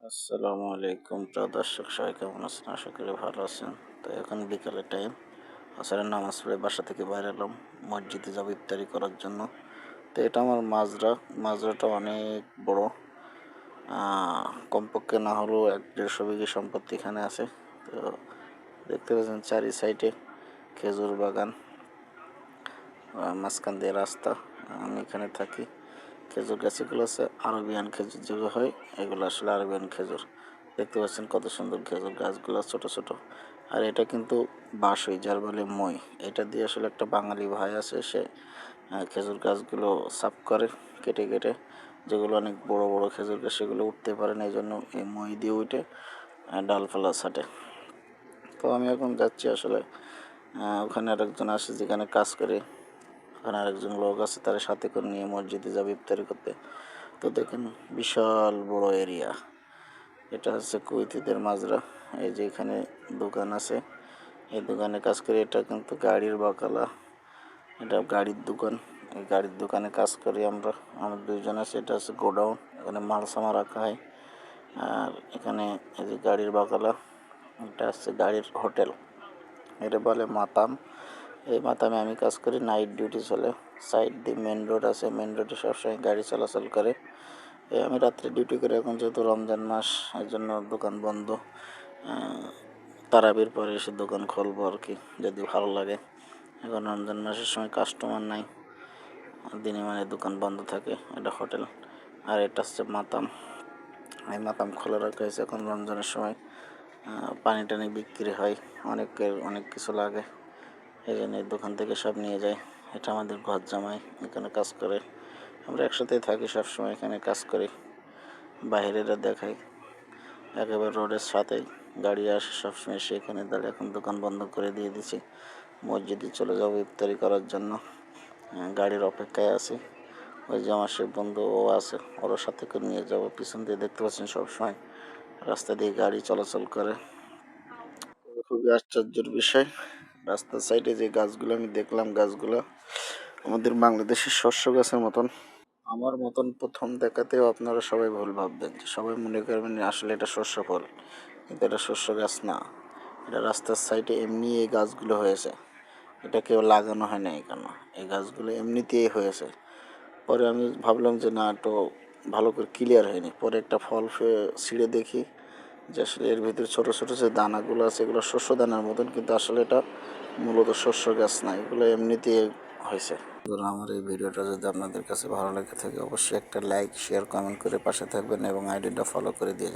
আসসালামু আলাইকুম প্রিয় দর্শক, সবাই কেমন আছেন? আশা করি ভালো আছেন। তো এখন বিকালের টাইম, আসরের নামাজ পড়ে বাসা থেকে বাইরে এলাম, মসজিদে যাব ইফতারি করার জন্য। তো এটা আমার মাজরাটা অনেক বড়, কমপক্ষে না হলেও 1-1.5 বিঘি সম্পত্তি এখানে আছে। তো দেখতে পাচ্ছেন চারি সাইডে খেজুর বাগান, মাঝখান দিয়ে রাস্তা। আমি এখানে থাকি। খেজুর গাছগুলো আছে আরবিয়ান খেজুর, যেগুলো হয় এগুলো আসলে আরবিয়ান খেজুর। দেখতে পাচ্ছেন কত সুন্দর খেজুর গাছগুলো, ছোট ছোট। আর এটা কিন্তু বাঁশই, যার বলে মই। এটা দিয়ে আসলে একটা বাঙালি ভাই আছে, সে খেজুর গাছগুলো সাফ করে কেটে কেটে, যেগুলো অনেক বড় বড় খেজুর গাছ, সেগুলো উঠতে পারে না, এই জন্য এই মই দিয়ে উঠে ডালপালা ছাটে। তো আমি এখন যাচ্ছি আসলে, ওখানে আরেকজন আসে যেখানে কাজ করে, ওখানে আরেকজন লোক আছে, তার সাথে করে নিয়ে মসজিদে যাবে ইফতারি করতে। তো দেখেন বিশাল বড় এরিয়া। এটা হচ্ছে কুয়েতিদের মাজরা। এই যে এখানে দোকান আছে, এই দোকানে কাজ করে। এটা কিন্তু গাড়ির বাকালা, এটা গাড়ির দোকান। এই গাড়ির দোকানে কাজ করি আমরা দুইজন আছে। এটা হচ্ছে গোডাউন, এখানে মাল সামা রাখা হয়। আর এখানে এই যে গাড়ির বাকালা, এটা হচ্ছে গাড়ির হোটেল, এটা বলে মাতাম। এই মাতামে আমি কাজ করি, নাইট ডিউটি চলে। সাইড দিয়ে মেন রোড আছে, মেন রোডে সবসময় গাড়ি চলাচল করে। আমি রাত্রে ডিউটি করি। এখন যেহেতু রমজান মাস, এর জন্য দোকান বন্ধ। তারাবির পরে এসে দোকান খুলবো আর কি, যদি ভালো লাগে। এখন রমজান মাসের সময় কাস্টমার নাই, দিনে মানে দোকান বন্ধ থাকে। এটা হোটেল। আর এটা হচ্ছে মাতাম। এই মাতাম খোলা রাখা হয়েছে এখন রমজানের সময়। পানি টানি বিক্রি হয়, অনেক কিছু লাগে, এই জন্য এই দোকান থেকে সব নিয়ে যায়। এটা আমাদের ঘর জামাই, এখানে কাজ করে। আমরা একসাথেই থাকি, সবসময় এখানে কাজ করি। বাইরেরা দেখাই একেবারে রোডের সাথেই, গাড়ি আসে সবসময়, সেখানে দাঁড়িয়ে। এখন দোকান বন্ধ করে দিয়ে দিছি, মসজিদে চলে যাবো ইফতারি করার জন্য। গাড়ির অপেক্ষায় আছি। ওই যে আমার সে বন্ধু ও আছে, ওর সাথে করে নিয়ে যাবো। পিছন দিয়ে দেখতে পাচ্ছেন সবসময় রাস্তা দিয়ে গাড়ি চলাচল করে। খুবই আশ্চর্যের বিষয়, রাস্তার সাইডে যে গাছগুলো আমি দেখলাম, গাছগুলো আমাদের বাংলাদেশের শস্য গাছের মতন। আমার মতন প্রথম দেখাতেও আপনারা সবাই ভুল ভাববেন, যে সবাই মনে করবেন আসলে এটা শস্য ফল, কিন্তু এটা শস্য গাছ না। এটা রাস্তার সাইডে এমনি এই গাছগুলো হয়েছে, এটা কেউ লাগানো হয় না এখানে। এই গাছগুলো এমনিতেই হয়েছে। পরে আমি ভাবলাম যে না, একটু ভালো করে ক্লিয়ার হয়নি। পরে একটা ফল ছিঁড়ে দেখি যে আসলে এর ভিতরে ছোটো ছোটো যে দানাগুলো আছে, এগুলো শস্য দানার মতন, কিন্তু আসলে এটা মূলত শস্য গাছ না, এগুলো এমনিতেই হয়েছে। আমার এই ভিডিওটা যদি আপনাদের কাছে ভালো লেগে থাকে, অবশ্যই একটা লাইক, শেয়ার, কমেন্ট করে পাশে থাকবেন এবং আইডিটা ফলো করে দিয়ে